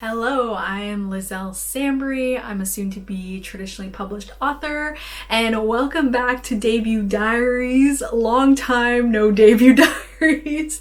Hello, I am Liselle Sambury. I'm a soon-to-be traditionally published author, and welcome back to Debut Diaries. Long time no Debut Diaries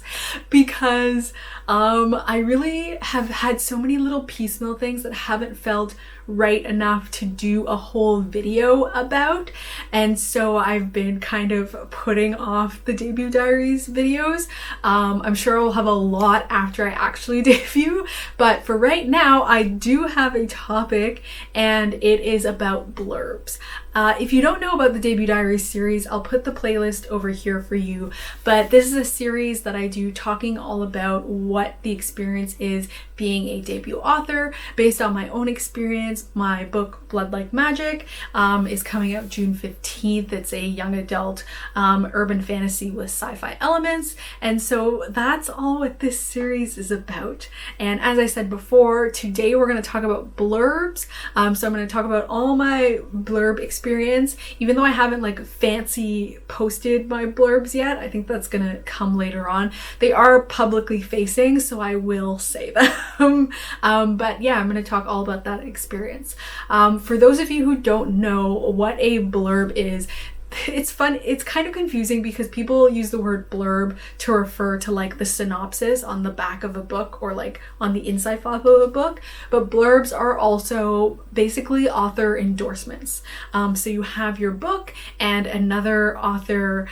because I really have had so many little piecemeal things that haven't felt right enough to do a whole video about, and so I've been kind of putting off the Debut Diaries videos. I'm sure I'll have a lot after I actually debut, but for right now I do have a topic, and it is about blurbs. If you don't know about the Debut Diaries series, I'll put the playlist over here for you, but this is a series that I do talking all about what the experience is being a debut author based on my own experience. My book Blood Like Magic is coming out June 15th. It's a young adult urban fantasy with sci-fi elements, and so that's all what this series is about. And as I said before, today we're going to talk about blurbs. So I'm going to talk about all my blurb experience, even though I haven't like fancy posted my blurbs yet. I think that's going to come later on. They are publicly facing, so I will say them. But yeah, I'm going to talk all about that experience. For those of you who don't know what a blurb is, it's fun. It's kind of confusing because people use the word blurb to refer to like the synopsis on the back of a book or like on the inside flap of a book, but blurbs are also basically author endorsements. So you have your book and another author,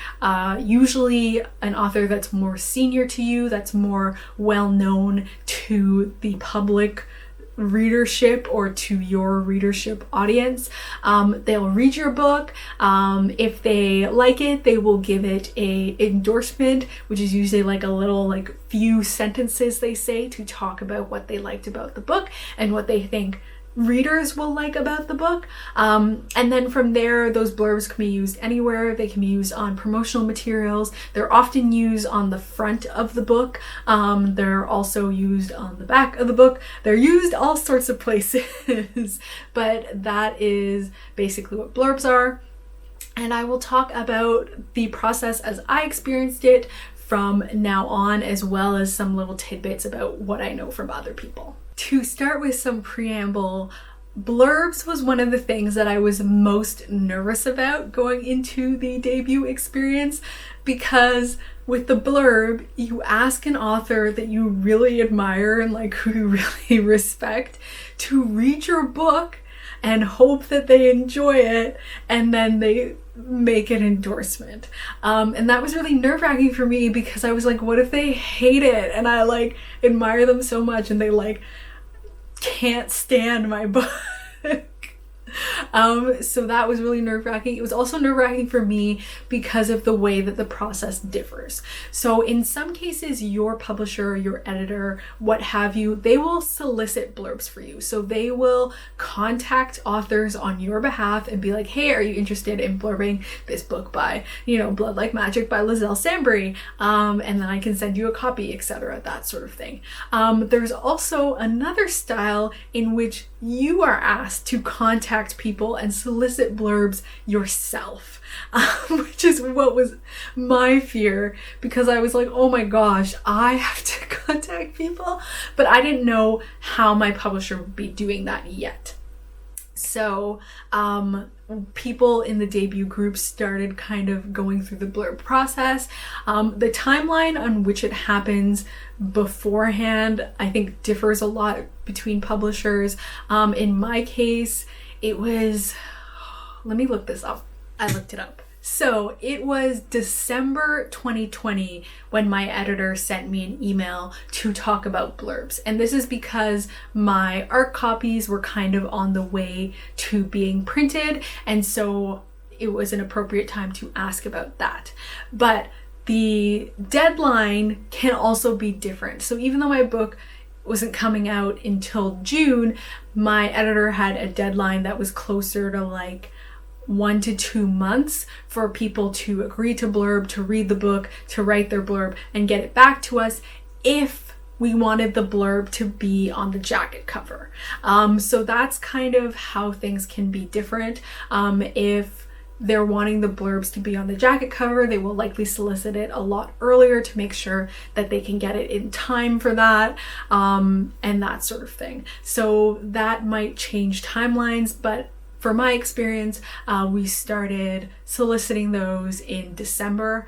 usually an author that's more senior to you, that's more well known to the public readership or to your readership audience. They'll read your book. If they like it, they will give it a endorsement, which is usually like a little like few sentences they say to talk about what they liked about the book and what they think readers will like about the book. And then from there, those blurbs can be used anywhere. They can be used on promotional materials. They're often used on the front of the book. They're also used on the back of the book. They're used all sorts of places, but that is basically what blurbs are. And I will talk about the process as I experienced it from now on, as well as some little tidbits about what I know from other people. To start with some preamble, blurbs was one of the things that I was most nervous about going into the debut experience, because with the blurb, you ask an author that you really admire and like who you really respect to read your book and hope that they enjoy it, and then they make an endorsement. And that was really nerve-wracking for me because I was like, what if they hate it and I like admire them so much and they like can't stand my book? So that was really nerve-wracking. It was also nerve-wracking for me because of the way that the process differs. So in some cases, your publisher, your editor, what have you, they will solicit blurbs for you. So they will contact authors on your behalf and be like, hey, are you interested in blurbing this book by, Blood Like Magic by Liselle Sambury? And then I can send you a copy, etc., that sort of thing. There's also another style in which you are asked to contact people and solicit blurbs yourself, which is what was my fear, because I was like, oh my gosh, I have to contact people, but I didn't know how my publisher would be doing that yet. So people in the debut group started kind of going through the blurb process. The timeline on which it happens beforehand, I think, differs a lot between publishers. In my case, it was, let me look this up. I looked it up. So it was December 2020 when my editor sent me an email to talk about blurbs. And this is because my art copies were kind of on the way to being printed. And so it was an appropriate time to ask about that. But the deadline can also be different. So even though my book wasn't coming out until June, my editor had a deadline that was closer to like 1 to 2 months for people to agree to blurb, to read the book, to write their blurb and get it back to us if we wanted the blurb to be on the jacket cover. So that's kind of how things can be different. If they're wanting the blurbs to be on the jacket cover, they will likely solicit it a lot earlier to make sure that they can get it in time for that, and that sort of thing. So that might change timelines, but for my experience, we started soliciting those in December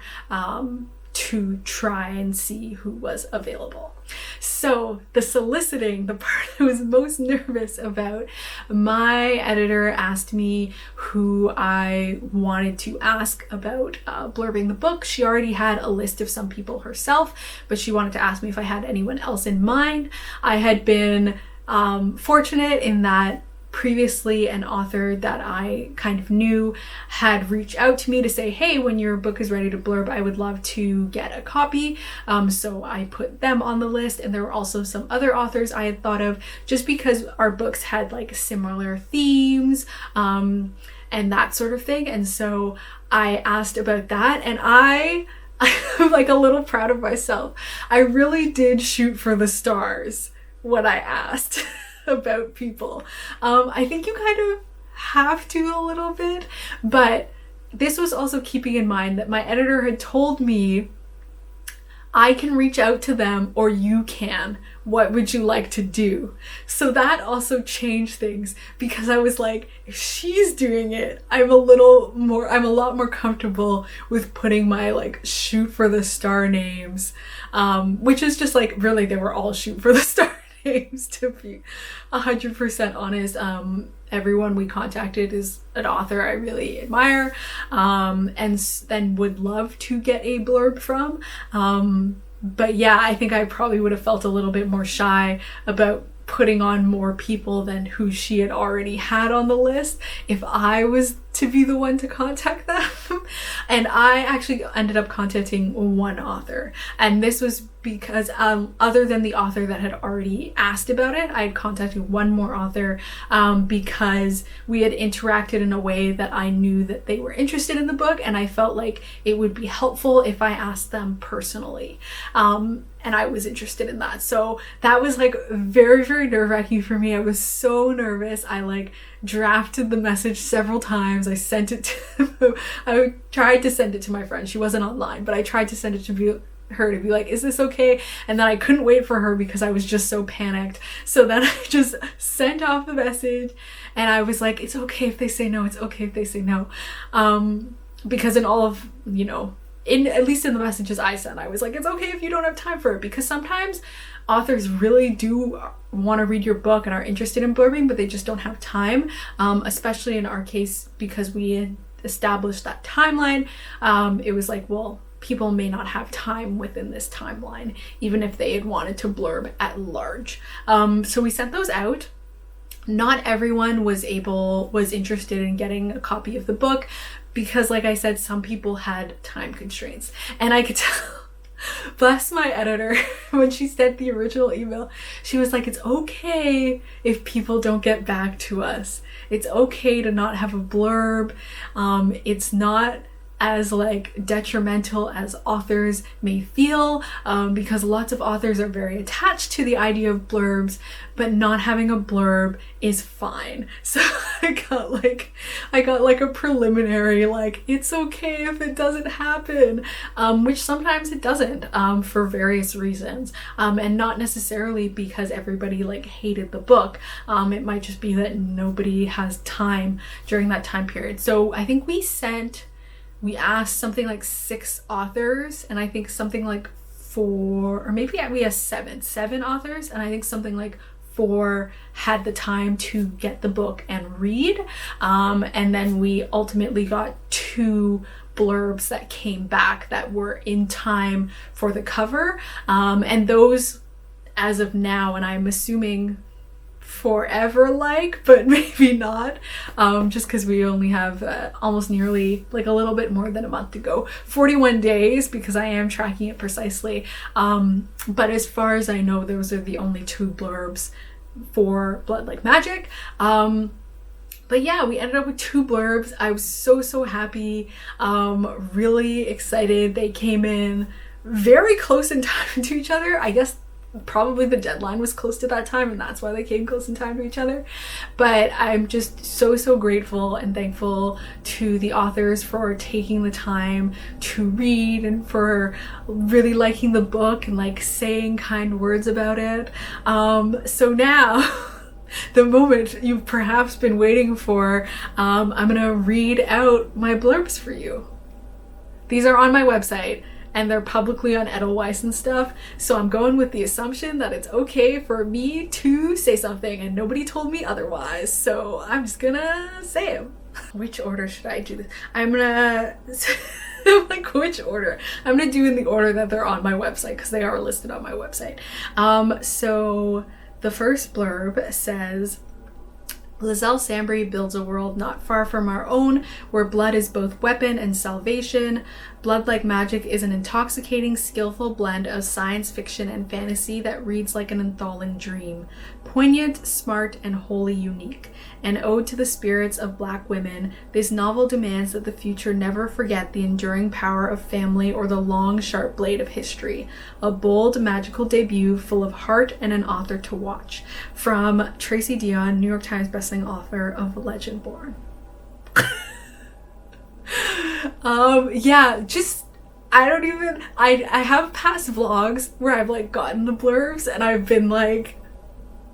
to try and see who was available. So the soliciting, the part I was most nervous about, my editor asked me who I wanted to ask about blurbing the book. She already had a list of some people herself, but she wanted to ask me if I had anyone else in mind. I had been fortunate in that previously an author that I kind of knew had reached out to me to say, hey, when your book is ready to blurb, I would love to get a copy. So I put them on the list, and there were also some other authors I had thought of just because our books had like similar themes and that sort of thing. And so I asked about that, and I'm like a little proud of myself. I really did shoot for the stars when I asked about people. I think you kind of have to a little bit, but this was also keeping in mind that my editor had told me I can reach out to them or you can. What would you like to do? So that also changed things, because I was like, if she's doing it, I'm a lot more comfortable with putting my like shoot for the star names, which is just like, really, they were all shoot for the star names, to be 100% honest. Everyone we contacted is an author I really admire, and then would love to get a blurb from. But yeah, I think I probably would have felt a little bit more shy about putting on more people than who she had already had on the list if I was to be the one to contact them. And I actually ended up contacting one author, and this was because other than the author that had already asked about it, I had contacted one more author because we had interacted in a way that I knew that they were interested in the book, and I felt like it would be helpful if I asked them personally. And I was interested in that. So that was like very, very nerve-wracking for me. I was so nervous. I like drafted the message several times. I sent it to I tried to send it to my friend. She wasn't online, but I tried to send it to her to be like, is this okay? And then I couldn't wait for her because I was just so panicked. So then I just sent off the message, and I was like, it's okay if they say no. It's okay if they say no. Because in all of, at least in the messages I sent, I was like, it's okay if you don't have time for it, because sometimes authors really do want to read your book and are interested in blurbing, but they just don't have time, especially in our case, because we had established that timeline. It was like, well, people may not have time within this timeline, even if they had wanted to blurb at large. So we sent those out. Not everyone was interested in getting a copy of the book, because like I said, some people had time constraints, and I could tell. Bless my editor, when she sent the original email, she was like, it's okay if people don't get back to us. It's okay to not have a blurb. It's not as like detrimental as authors may feel, because lots of authors are very attached to the idea of blurbs, but not having a blurb is fine. So I got like a preliminary, like, it's okay if it doesn't happen, which sometimes it doesn't, for various reasons, and not necessarily because everybody like hated the book. It might just be that nobody has time during that time period. So I think we asked something like 6 authors, and I think something like 4, or maybe we asked 7 authors, and I think something like 4 had the time to get the book and read. And then we ultimately got 2 blurbs that came back that were in time for the cover. And those, as of now, and I'm assuming forever, but maybe not, just because we only have almost nearly like a little bit more than a month to go, 41 days, because I am tracking it precisely, but as far as I know, those are the only 2 blurbs for Blood Like Magic. But yeah, we ended up with 2 blurbs. I was so happy, really excited. They came in very close in time to each other. I guess probably the deadline was close to that time and that's why they came close in time to each other. But I'm just so grateful and thankful to the authors for taking the time to read and for really liking the book and like saying kind words about it. So now the moment you've perhaps been waiting for, I'm gonna read out my blurbs for you. These are on my website and they're publicly on Edelweiss and stuff, so I'm going with the assumption that it's okay for me to say something and nobody told me otherwise, so I'm just gonna say them. Which order should I do this? I'm gonna like, which order? I'm gonna do in the order that they're on my website because they are listed on my website. So the first blurb says, Liselle Sambury builds a world not far from our own, where blood is both weapon and salvation. Blood Like Magic is an intoxicating, skillful blend of science fiction and fantasy that reads like an enthralling dream. Poignant, smart, and wholly unique. An ode to the spirits of Black women, this novel demands that the future never forget the enduring power of family or the long, sharp blade of history. A bold, magical debut full of heart and an author to watch. From Tracy Dion, New York Times bestselling author of Legend Born. Yeah, just, I have past vlogs where I've like gotten the blurbs and I've been like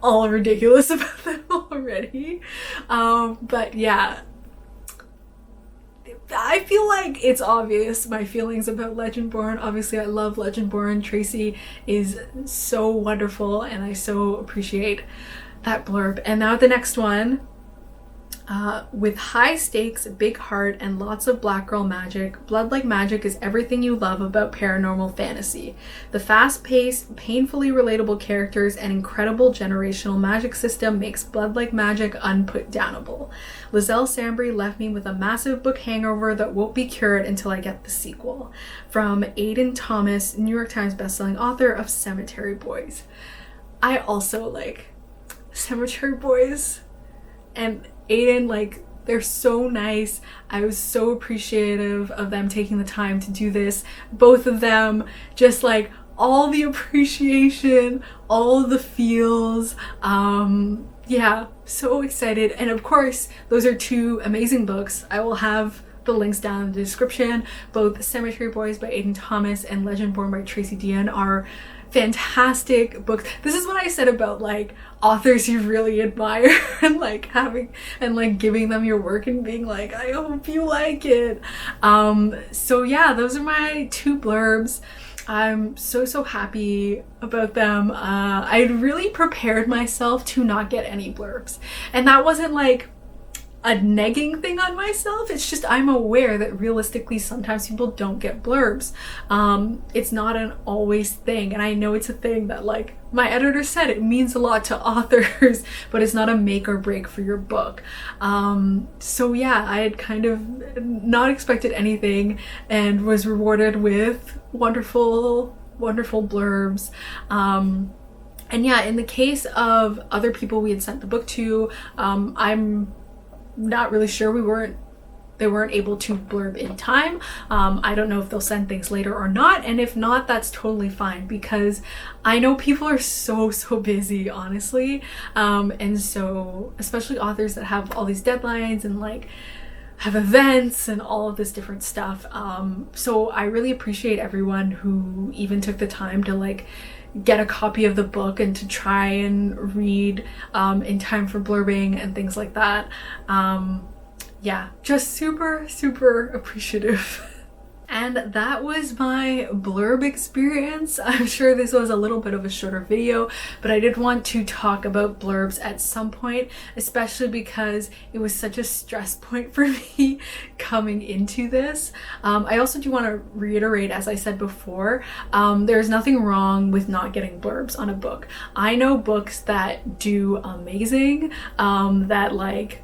all ridiculous about them already. But yeah, I feel like it's obvious my feelings about Legendborn. Obviously I love Legendborn. Tracy is so wonderful and I so appreciate that blurb. And now the next one. With high stakes, big heart, and lots of black girl magic, Blood Like Magic is everything you love about paranormal fantasy. The fast-paced, painfully relatable characters and incredible generational magic system makes Blood Like Magic unputdownable. Liselle Sambury left me with a massive book hangover that won't be cured until I get the sequel. From Aiden Thomas, New York Times bestselling author of Cemetery Boys. I also like Cemetery Boys, and Aiden, like, they're so nice. I was so appreciative of them taking the time to do this. Both of them, just like all the appreciation, all the feels. Yeah, so excited. And of course, those are two amazing books. I will have the links down in the description. Both Cemetery Boys by Aiden Thomas and Legendborn by Tracy Dion are fantastic books. This is what I said about like authors you really admire and like having and like giving them your work and being like, I hope you like it. So yeah, those are my two blurbs. I'm so happy about them. I'd really prepared myself to not get any blurbs, and that wasn't like a negging thing on myself. It's just I'm aware that realistically sometimes people don't get blurbs. It's not an always thing, and I know it's a thing that like my editor said it means a lot to authors, but it's not a make or break for your book. So yeah, I had kind of not expected anything and was rewarded with wonderful blurbs. And yeah, in the case of other people we had sent the book to, I'm not really sure. They weren't able to blurb in time. I don't know if they'll send things later or not, and if not, that's totally fine, because I know people are so busy, honestly. And so especially authors that have all these deadlines and like have events and all of this different stuff. So I really appreciate everyone who even took the time to like get a copy of the book and to try and read in time for blurbing and things like that. Yeah, just super appreciative. And that was my blurb experience. I'm sure this was a little bit of a shorter video, but I did want to talk about blurbs at some point, especially because it was such a stress point for me coming into this. I also do want to reiterate, as I said before, there's nothing wrong with not getting blurbs on a book. I know books that do amazing, that like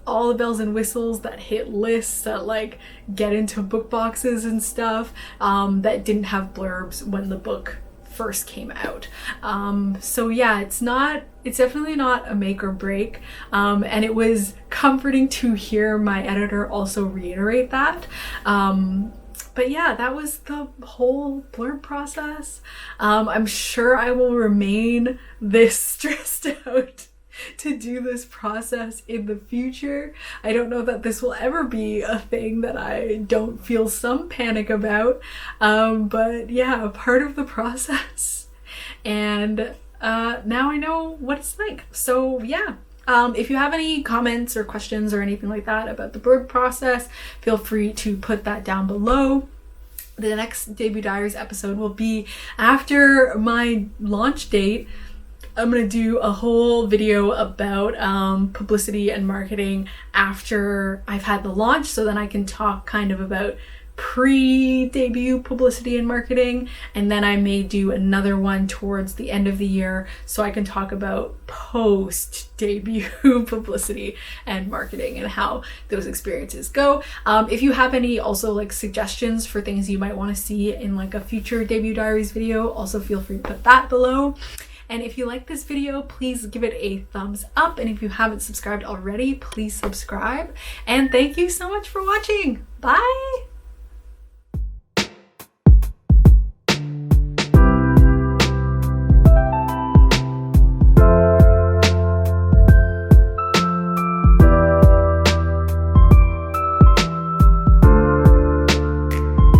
all the bells and whistles, that hit lists, that like get into book boxes and stuff, that didn't have blurbs when the book first came out. So yeah, it's definitely not a make or break. And it was comforting to hear my editor also reiterate that. But yeah, that was the whole blurb process. I'm sure I will remain this stressed out to do this process in the future. I don't know that this will ever be a thing that I don't feel some panic about, but yeah, part of the process. And now I know what it's like. So yeah. If you have any comments or questions or anything like that about the blurb process, feel free to put that down below. The next Debut Diaries episode will be after my launch date. I'm going to do a whole video about publicity and marketing after I've had the launch, so then I can talk kind of about pre-debut publicity and marketing, and then I may do another one towards the end of the year so I can talk about post-debut publicity and marketing and how those experiences go. If you have any also like suggestions for things you might want to see in like a future Debut Diaries video, also feel free to put that below. And if you like this video, please give it a thumbs up. And if you haven't subscribed already, please subscribe. And thank you so much for watching. Bye!